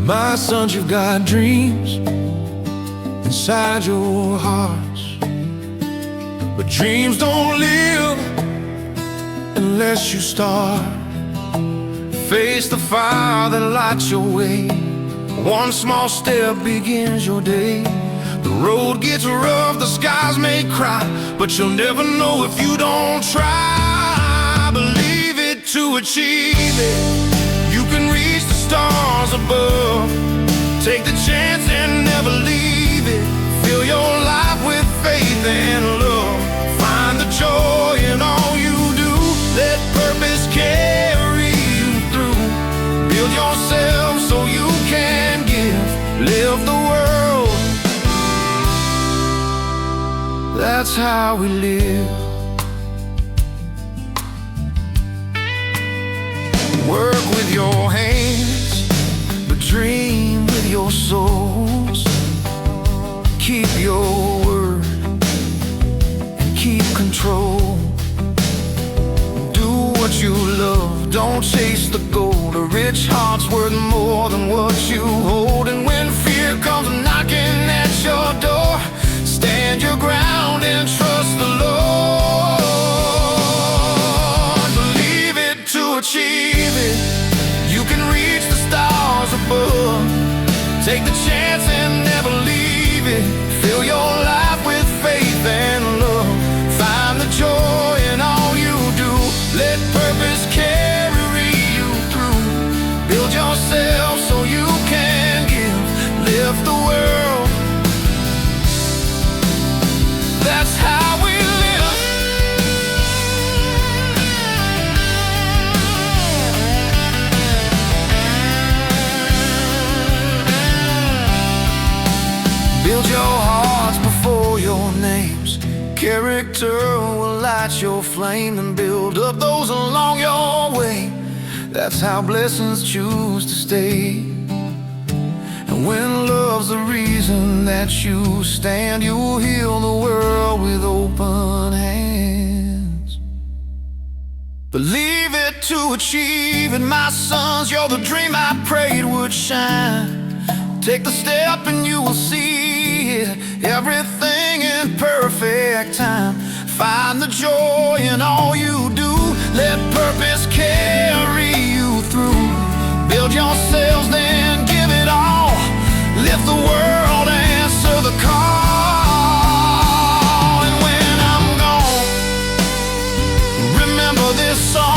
My sons, you've got dreams inside your hearts, but dreams don't live unless you start. Face the fire that lights your way. One small step begins your day. The road gets rough, the skies may cry, but you'll never know if you don't try. Believe it to achieve it. You can reach the stars above. Take the chance and never leave it. Fill your life with faith and love. Find the joy in all you do. Let purpose carry you through. Build yourself so you can give. Live the world. That's how we live. Work with your hands, but dream with your souls. Keep your word and keep control. Do what you love, don't chase the gold. A rich heart's worth more than what you hold. And when fear comes knocking at your door, stand your ground and trust the Lord. Believe it to achieve it. You can reach the stars above. Take the chance and never leave it. Fill your life with faith and love. Find the joy in all you do. Let purpose carry you through. Build yourself so you can give. Live the world. That's how we live. Build your hearts before your names. Character will light your flame and build up those along your way. That's how blessings choose to stay. And when love's the reason that you stand, you'll heal the world with open hands. Believe it to achieve it, my sons. You're the dream I prayed would shine. Take the step and you will see it. Everything in perfect time. Find the joy in all you do. Let purpose carry you through. Build yourselves, then give it all. Lift the world, answer the call. And when I'm gone, remember this song.